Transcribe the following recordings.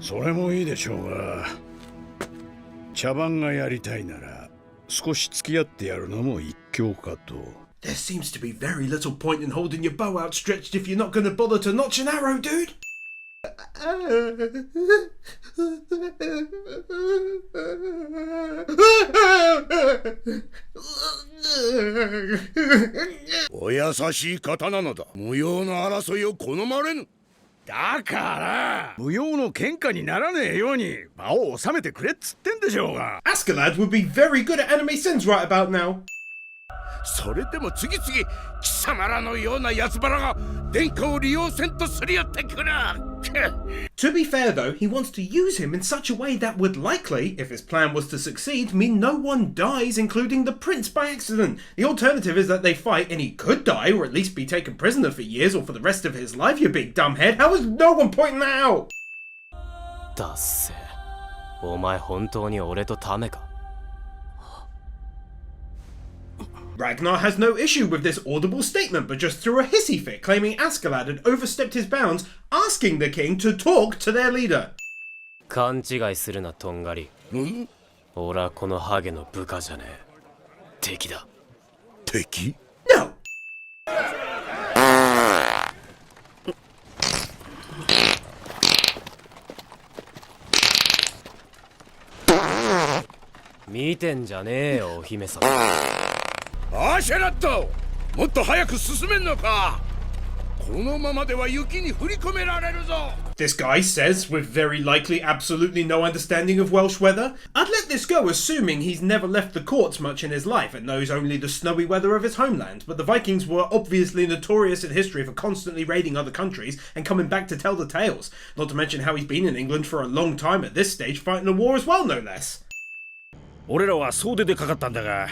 それもいいでしょうが、茶番がやりたいなら少し付き合ってやるのも一興かと。 There seems to be very little point in holding your bow outstretched if you're not going to bother to notch an arrow, dude. お優しい方なのだ。無用の争いを好まれぬ。だから無用の喧嘩にならねえように場を収めてくれっつってんでしょうが。 Askeladd would be very good at anime sins right about now. それでも次々貴様らのようなやつばらが殿下を利用せんとすり寄ってくる。To be fair though, he wants to use him in such a way that would likely, if his plan was to succeed, mean no one dies, including the prince, by accident. The alternative is that they fight and he could die, or at least be taken prisoner for years or for the rest of his life, you big dumbhead. How is no one pointing that out? だっせ。お前本当に俺とタメか。Ragnar has no issue with this audible statement, but just threw a hissy fit, claiming Askeladd had overstepped his bounds, asking the king to talk to their leader. 勘違いするな、とんがり。俺はこのハゲの部下じゃねえ。敵だ。敵？ No! 見てんじゃねえよ、お姫様。アシェラット、もっと早く進めんのか。このままでは雪に振り込められるぞ。 This guy says, with very likely absolutely no understanding of Welsh weather. I'd let this go assuming he's never left the courts much in his life and knows only the snowy weather of his homeland, but the Vikings were obviously notorious in history for constantly raiding other countries and coming back to tell the tales, not to mention how he's been in England for a long time at this stage, fighting a war as well, no less. 俺らは総出でかかったんだが、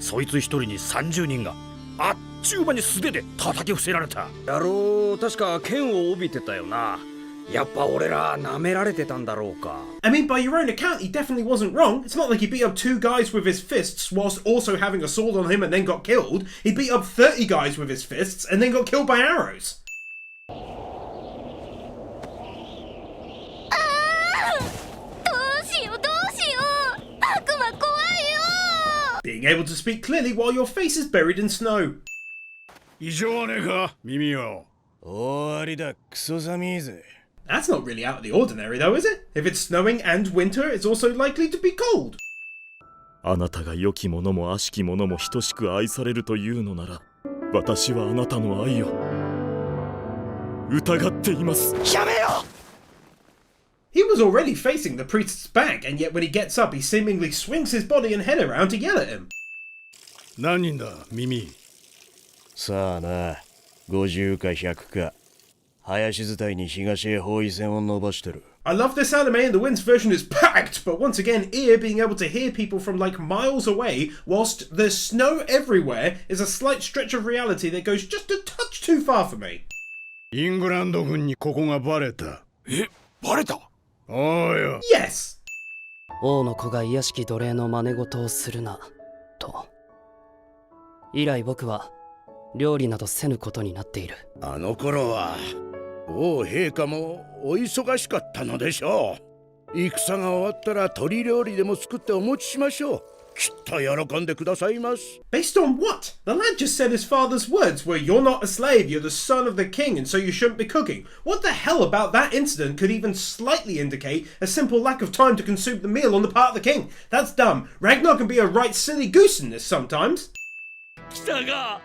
そいつ一人に30人があっちゅう間に素手で叩き伏せられた。野郎、確か剣を帯びてたよな。やっぱ俺ら舐められてたんだろうか。I mean, by your own account, he definitely wasn't wrong. It's not like he beat up 2 guys with his fists whilst also having a sword on him and then got killed. He beat up 30 guys with his fists and then got killed by arrows. Being able to speak clearly while your face is buried in snow. 異常はねえか、耳よ。終わりだ、クソ寒いぜ。 That's not really out of the ordinary though, is it? If it's snowing and winter, it's also likely to be cold. あなたが良きものも悪しきものも等しく愛されるというのなら、私はあなたの愛を疑っています。やめよ! He was already facing the priest's back, and yet when he gets up, he seemingly swings his body and head around to yell at him. 何人だ、耳。さあな、50か100か。林伝いに東へ包囲線を伸ばしてる。I love this anime and the Winds version is packed, but once again, ear being able to hear people from like miles away whilst there's snow everywhere is a slight stretch of reality that goes just a touch too far for me. イングランド軍にここがバレた。え、バレた？おうよ。Yes! 王の子が卑しき奴隷の真似事をするな、と。以来僕は料理などせぬことになっている。あの頃は王陛下もお忙しかったのでしょう。戦が終わったら鶏料理でも作ってお持ちしましょう。きっと喜んでくださいます。 Based on what? The lad just said his father's words were, "You're not a slave, you're the son of the king, and so you shouldn't be cooking." What the hell about that incident could even slightly indicate a simple lack of time to consume the meal on the part of the king? That's dumb. Ragnar can be a right silly goose in this sometimes. 来たか。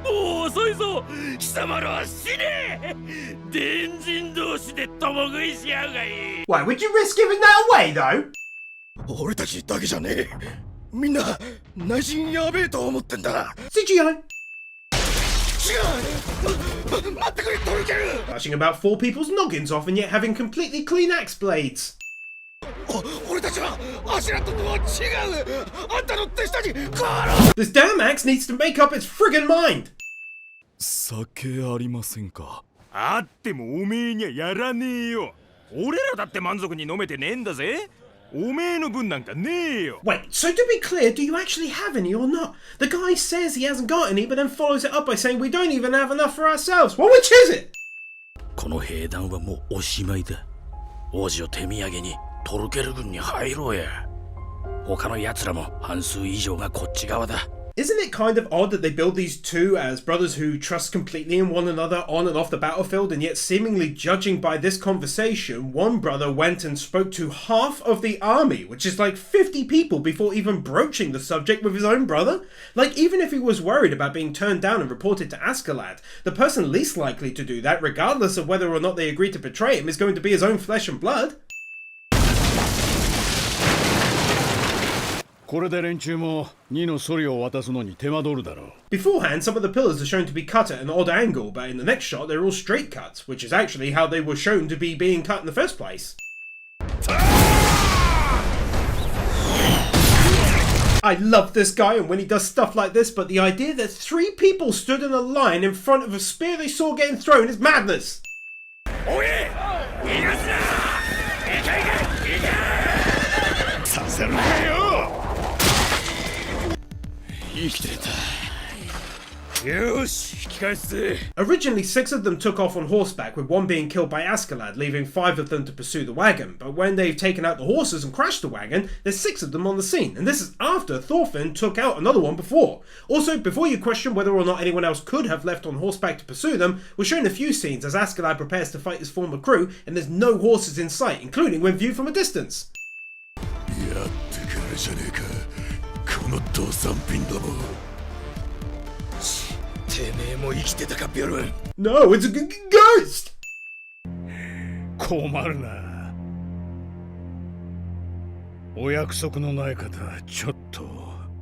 もう遅いぞ。貴様らは死ねえ。伝人同士で共食いしやがい。 Why would you risk giving that away though? 俺たちだけじゃねえ。みんな内心やべえと思ってんだ。 CGI. 違う。待ってくれ、トルケル。 Bashing about 4 people's noggins off and yet having completely clean axe blades. 俺たちはアシュラットとは違う。あんたの手下に変わろう。 This damn axe needs to make up its friggin' mind. 酒ありませんか？あってもおめえにはやらねえよ。俺らだって満足に飲めてねえんだぜ。おめえの分なんかねえよ。 Wait, so to be clear, do you actually have any or not? The guy says he hasn't got any, but then follows it up by saying we don't even have enough for ourselves. Well, which is it? この兵団はもうおしまいだ。王子を手土産にトルケル軍に入ろうや。他の奴らも半数以上がこっち側だ。 Isn't it kind of odd that they build these two as brothers who trust completely in one another on and off the battlefield, and yet seemingly judging by this conversation, one brother went and spoke to half of the army, which is like 50 people, before even broaching the subject with his own brother? Like, even if he was worried about being turned down and reported to Askeladd, the person least likely to do that, regardless of whether or not they agree to betray him, is going to be his own flesh and blood. これで連中も2のソリを渡すのに手間取るだろう。 Beforehand, some of the pillars are shown to be cut at an odd angle, but in the next shot they're all straight cuts, which is actually how they were shown to be being cut in the first place. I love this guy and when he does stuff like this, but the idea that 3 people stood in a line in front of a spear they saw getting thrown is madness! させるかよ。生きてた。よし、引き返すぜ。 Originally, 6 of them took off on horseback, with 1 being killed by Askeladd, leaving 5 of them to pursue the wagon. But when they've taken out the horses and crashed the wagon, there's 6 of them on the scene, and this is after Thorfinn took out another one before. Also, before you question whether or not anyone else could have left on horseback to pursue them, we're shown a few scenes as Askeladd prepares to fight his former crew, and there's no horses in sight, including when viewed from a distance. やってからじゃねえか。この土産品ども。てめえも生きてたか、ビョルン。 No, it's a ghost! 困るな。お約束のない方、ちょっと。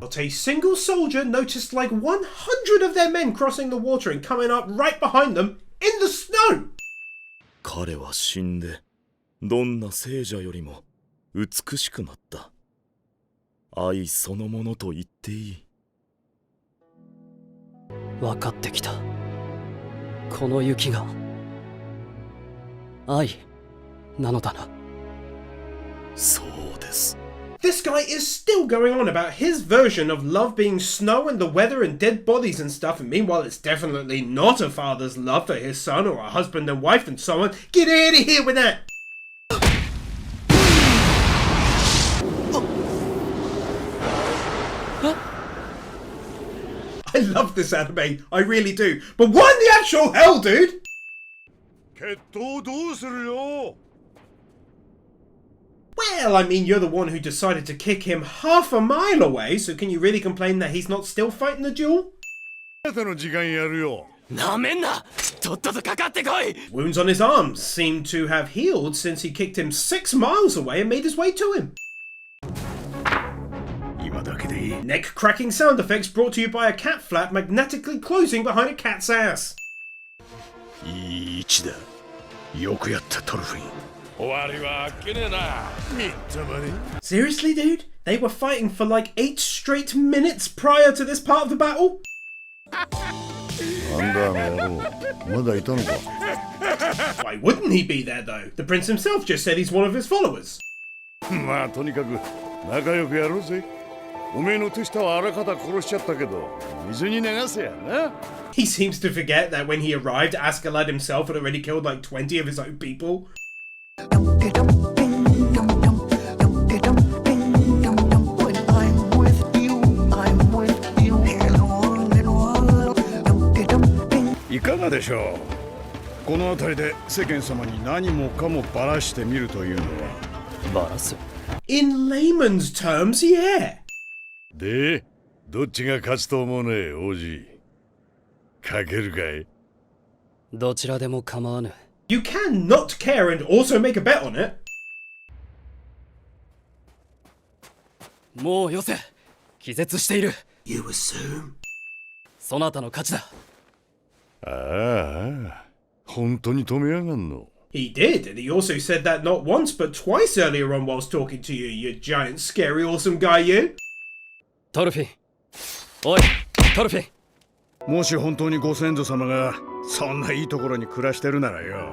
Not a single soldier noticed like 100 of their men crossing the water and coming up right behind them in the snow! 彼は死んでどんな聖者よりも美しくなった。愛そのものと言っていい。分かってきた。この雪が愛なのだな。そうです。 This guy is still going on about his version of love being snow and the weather and dead bodies and stuff, and meanwhile it's definitely not a father's love for his son or a husband and wife and so on. Get out of here with that! I love this anime, I really do. But what in the actual hell, dude? 決闘どうするよ。 Well, I mean, you're the one who decided to kick him half a mile away, so can you really complain that he's not still fighting the duel? あなたの時間やるよ。なめんな。とっととかかってこい。 Wounds on his arms seem to have healed since he kicked him 6 miles away and made his way to him. 今だけでいい。 Neck cracking sound effects brought to you by a cat flap magnetically closing behind a cat's ass. いい位置だ。よくやったトルフィン。終わりはあっけねえな。みっともね。 Seriously, dude? They were fighting for like 8 straight minutes prior to this part of the battle? なんだあの野郎。まだいたのか。 Why wouldn't he be there though? The prince himself just said he's one of his followers. まあとにかく仲良くやろうぜ。おめえの手下はあらかた殺しちゃったけど、水に流せやな。 He seems to forget that when he arrived, Askeladd himself had already killed like 20 of his own people. When I'm with you, I'm with you. いかがでしょう。この辺りで世間様に何もかもばらしてみるというのは。バラす。 In layman's terms, yeah. で、どっちが勝つと思うね、王子。かけるかい？どちらでも構わぬ。 You can not care and also make a bet on it. もうよせ。気絶している。 You assume? そなたの勝ちだ。ああ、本当に止めやがんの。 He did, and he also said that not once but twice earlier on whilst talking to you, you giant, scary, awesome guy, you. トルフィン。おい、トルフィン。もし本当にご先祖様がそんないいところに暮らしてるならよ、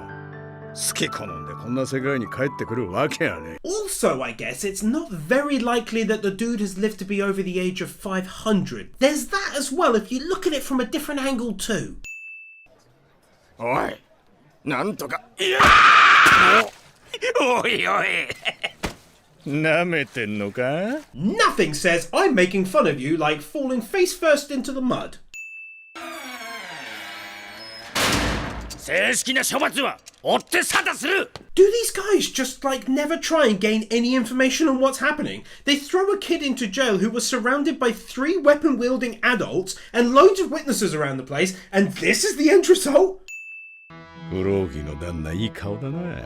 好き好んでこんな世界に帰ってくるわけやね。 Also, I guess it's not very likely that the dude has lived to be over the age of 500. There's that as well if you look at it from a different angle too. おい、なんとか。いやおいおいなめてんのか Nothing says I'm making fun of you like falling face first into the mud. 正式な処罰は追って査打する Do these guys just like never try and gain any information on what's happening? They throw a kid into jail who was surrounded by 3 weapon-wielding adults and loads of witnesses around the place, and this is the end result? 不老気の旦那いい顔だな。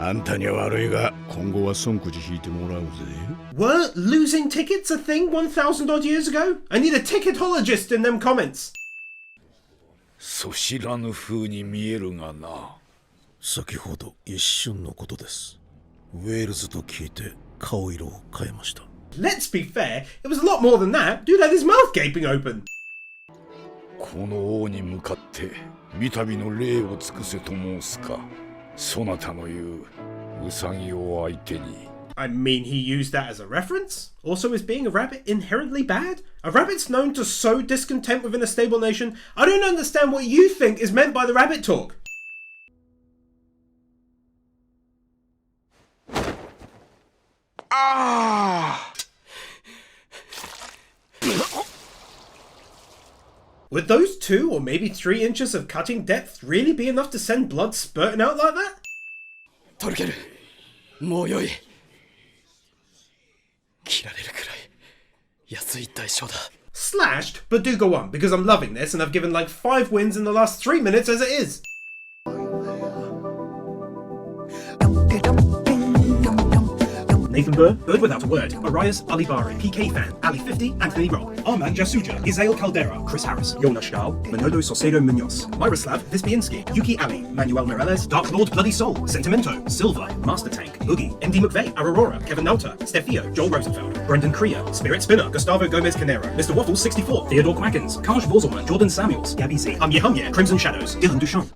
あんたには悪いが今後は損くじ引いてもらうぜ。 Were losing tickets a thing 1,000 odd years ago? I need a ticketologist in them comments. そ知らぬ風に見えるがな。先ほど一瞬のことです。ウェールズと聞いて顔色を変えました。 Let's be fair, it was a lot more than that. Dude had his mouth gaping open. この王に向かって三度の礼を尽くせと申すか。そなたの言うウサギを相手に。 I mean, he used that as a reference. Also, is being a rabbit inherently bad? A rabbit's known to sow discontent within a stable nation. I don't understand what you think is meant by the rabbit talk. Would those 2 or maybe 3 inches of cutting depth really be enough to send blood spurting out like that? トルケルもうよい切られるくらい安い代償だ Slashed, but do go on, because I'm loving this and I've given like 5 wins in the last 3 minutes as it is. Nathan Burr, Bird Without a Word, Arias Alibari, PK Fan, Ali 50, Anthony Robb, Arman Jasuja, Isael Caldera, Chris Harris, Jonas Stahl, Manolo Saucedo Munoz, Miroslav Vispiansky, Yuki Ali, Manuel Mireles, Dark Lord Bloody Soul, Sentimento, Silva, Master Tank, Boogie, MD McVeigh, Aurora, Kevin Nauta, Stefio, Joel Rosenfeld, Brendan Kriya, Spirit Spinner, Gustavo Gomez Canero, Mr. Waffles 64, Theodore Quackens, Kaj Vorzelman, Jordan Samuels, Gabby Z, Humye, Crimson Shadows, Dylan Duchamp.